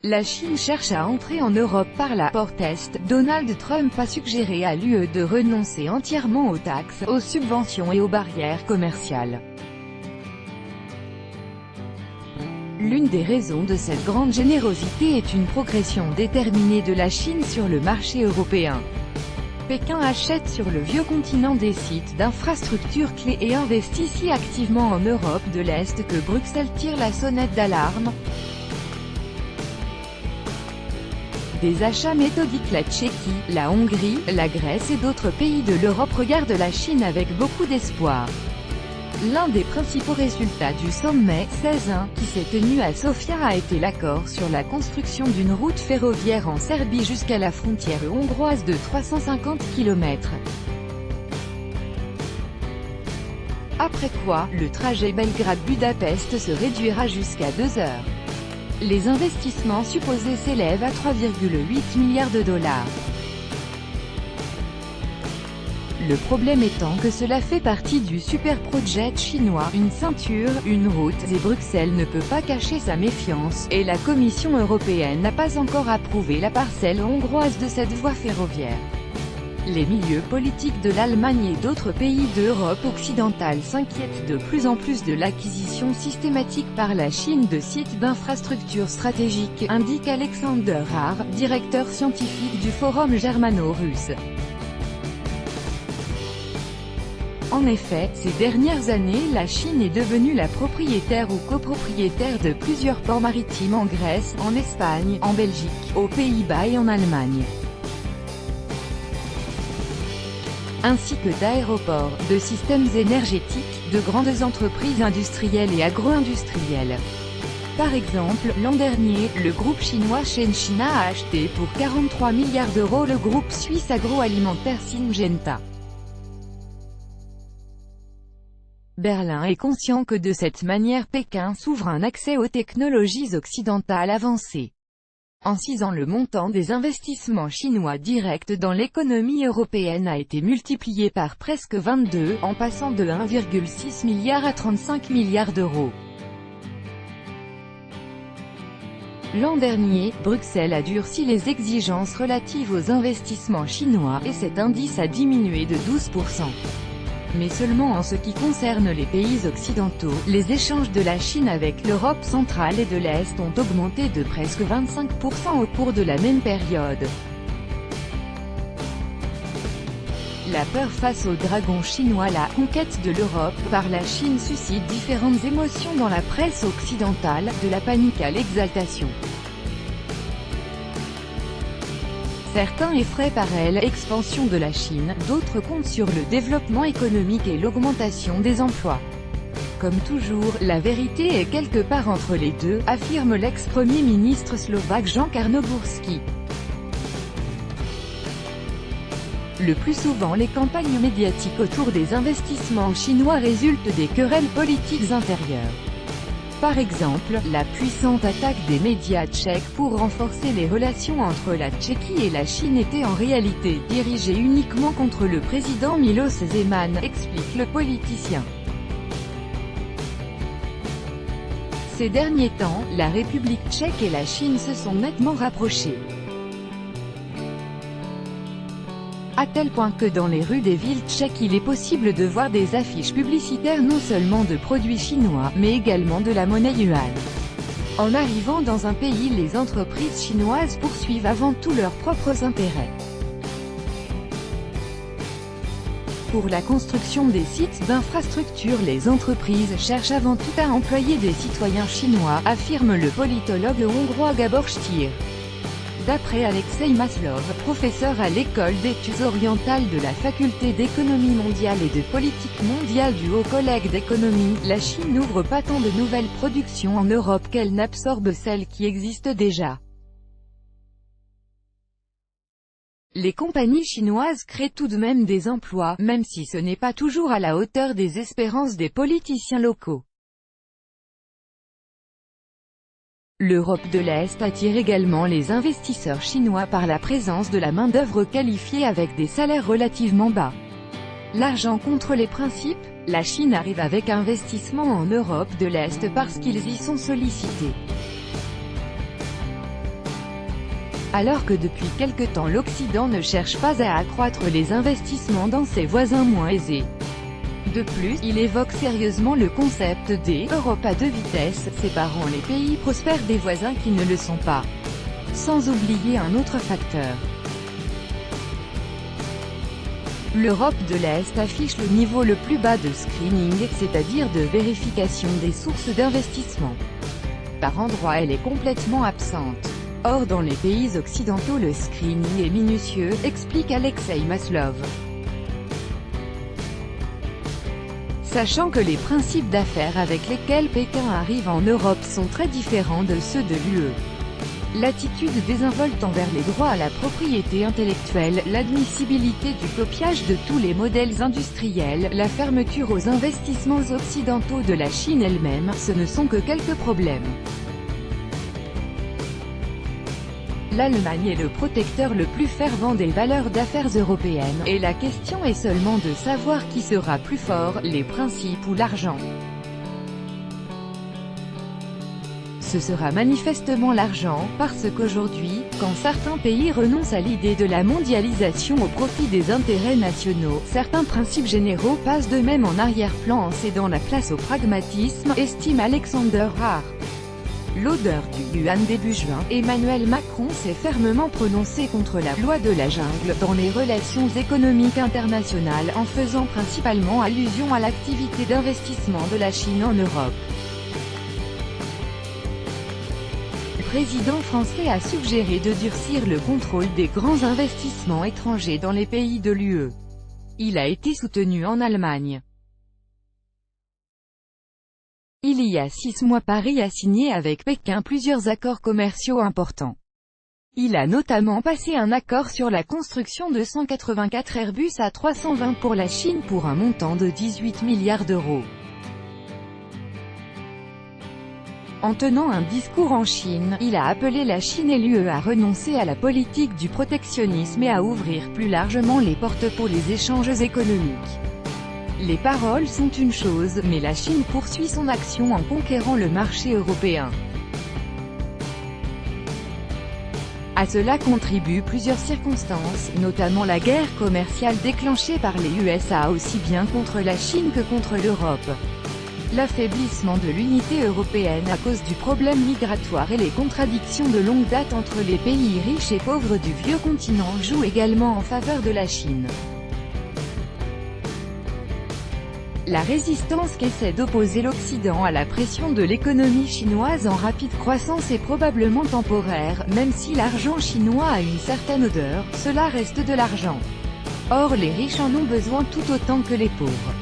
La Chine cherche à entrer en Europe par la porte Est. Donald Trump a suggéré à l'UE de renoncer entièrement aux taxes, aux subventions et aux barrières commerciales. L'une des raisons de cette grande générosité est une progression déterminée de la Chine sur le marché européen. Pékin achète sur le vieux continent des sites d'infrastructures clés et investit si activement en Europe de l'Est que Bruxelles tire la sonnette d'alarme. Des achats méthodiques. La Tchéquie, la Hongrie, la Grèce et d'autres pays de l'Europe regardent la Chine avec beaucoup d'espoir. L'un des principaux résultats du sommet 16 qui s'est tenu à Sofia a été l'accord sur la construction d'une route ferroviaire en Serbie jusqu'à la frontière hongroise de 350 km. Après quoi, le trajet Belgrade-Budapest se réduira jusqu'à 2 heures. Les investissements supposés s'élèvent à 3,8 milliards de dollars. Le problème étant que cela fait partie du super projet chinois, une ceinture, une route, et Bruxelles ne peut pas cacher sa méfiance, et la Commission européenne n'a pas encore approuvé la parcelle hongroise de cette voie ferroviaire. Les milieux politiques de l'Allemagne et d'autres pays d'Europe occidentale s'inquiètent de plus en plus de l'acquisition systématique par la Chine de sites d'infrastructures stratégiques, indique Alexander Haar, directeur scientifique du Forum germano-russe. En effet, ces dernières années, la Chine est devenue la propriétaire ou copropriétaire de plusieurs ports maritimes en Grèce, en Espagne, en Belgique, aux Pays-Bas et en Allemagne, ainsi que d'aéroports, de systèmes énergétiques, de grandes entreprises industrielles et agro-industrielles. Par exemple, l'an dernier, le groupe chinois Shenchina a acheté pour 43 milliards d'euros le groupe suisse agroalimentaire Syngenta. Berlin est conscient que de cette manière Pékin s'ouvre un accès aux technologies occidentales avancées. En 6 ans, le montant des investissements chinois directs dans l'économie européenne a été multiplié par presque 22, en passant de 1,6 milliard à 35 milliards d'euros. L'an dernier, Bruxelles a durci les exigences relatives aux investissements chinois, et cet indice a diminué de 12%. Mais seulement en ce qui concerne les pays occidentaux, les échanges de la Chine avec l'Europe centrale et de l'Est ont augmenté de presque 25% au cours de la même période. La peur face au dragon chinois, la conquête de l'Europe par la Chine suscite différentes émotions dans la presse occidentale, de la panique à l'exaltation. Certains effraient par elle expansion de la Chine, d'autres comptent sur le développement économique et l'augmentation des emplois. Comme toujours, la vérité est quelque part entre les deux, affirme l'ex-premier ministre slovaque Jan Karnogórski. Le plus souvent, les campagnes médiatiques autour des investissements chinois résultent des querelles politiques intérieures. Par exemple, la puissante attaque des médias tchèques pour renforcer les relations entre la Tchéquie et la Chine était en réalité dirigée uniquement contre le président Miloš Zeman, explique le politicien. Ces derniers temps, la République tchèque et la Chine se sont nettement rapprochées. À tel point que dans les rues des villes tchèques il est possible de voir des affiches publicitaires non seulement de produits chinois, mais également de la monnaie yuan. En arrivant dans un pays, les entreprises chinoises poursuivent avant tout leurs propres intérêts. Pour la construction des sites d'infrastructure, les entreprises cherchent avant tout à employer des citoyens chinois, affirme le politologue hongrois Gábor Stier. D'après Alexei Maslov, professeur à l'école d'études orientales de la faculté d'économie mondiale et de politique mondiale du Haut Collège d'économie, la Chine n'ouvre pas tant de nouvelles productions en Europe qu'elle n'absorbe celles qui existent déjà. Les compagnies chinoises créent tout de même des emplois, même si ce n'est pas toujours à la hauteur des espérances des politiciens locaux. L'Europe de l'Est attire également les investisseurs chinois par la présence de la main-d'œuvre qualifiée avec des salaires relativement bas. L'argent contre les principes, la Chine arrive avec investissements en Europe de l'Est parce qu'ils y sont sollicités. Alors que depuis quelque temps l'Occident ne cherche pas à accroître les investissements dans ses voisins moins aisés. De plus, il évoque sérieusement le concept des « Europe à deux vitesses », séparant les pays prospères des voisins qui ne le sont pas. Sans oublier un autre facteur. L'Europe de l'Est affiche le niveau le plus bas de screening, c'est-à-dire de vérification des sources d'investissement. Par endroits, elle est complètement absente. Or dans les pays occidentaux le screening est minutieux, explique Alexei Maslov. Sachant que les principes d'affaires avec lesquels Pékin arrive en Europe sont très différents de ceux de l'UE. L'attitude désinvolte envers les droits à la propriété intellectuelle, l'admissibilité du copiage de tous les modèles industriels, la fermeture aux investissements occidentaux de la Chine elle-même, ce ne sont que quelques problèmes. L'Allemagne est le protecteur le plus fervent des valeurs d'affaires européennes, et la question est seulement de savoir qui sera plus fort, les principes ou l'argent. Ce sera manifestement l'argent, parce qu'aujourd'hui, quand certains pays renoncent à l'idée de la mondialisation au profit des intérêts nationaux, certains principes généraux passent d'eux-mêmes en arrière-plan en cédant la place au pragmatisme, estime Alexander Haar. L'odeur du yuan début juin, Emmanuel Macron s'est fermement prononcé contre la loi de la jungle dans les relations économiques internationales en faisant principalement allusion à l'activité d'investissement de la Chine en Europe. Le président français a suggéré de durcir le contrôle des grands investissements étrangers dans les pays de l'UE. Il a été soutenu en Allemagne. Il y a 6 mois Paris a signé avec Pékin plusieurs accords commerciaux importants. Il a notamment passé un accord sur la construction de 184 Airbus A320 pour la Chine pour un montant de 18 milliards d'euros. En tenant un discours en Chine, il a appelé la Chine et l'UE à renoncer à la politique du protectionnisme et à ouvrir plus largement les portes pour les échanges économiques. Les paroles sont une chose, mais la Chine poursuit son action en conquérant le marché européen. À cela contribuent plusieurs circonstances, notamment la guerre commerciale déclenchée par les USA aussi bien contre la Chine que contre l'Europe. L'affaiblissement de l'unité européenne à cause du problème migratoire et les contradictions de longue date entre les pays riches et pauvres du vieux continent jouent également en faveur de la Chine. La résistance qu'essaie d'opposer l'Occident à la pression de l'économie chinoise en rapide croissance est probablement temporaire, même si l'argent chinois a une certaine odeur, cela reste de l'argent. Or les riches en ont besoin tout autant que les pauvres.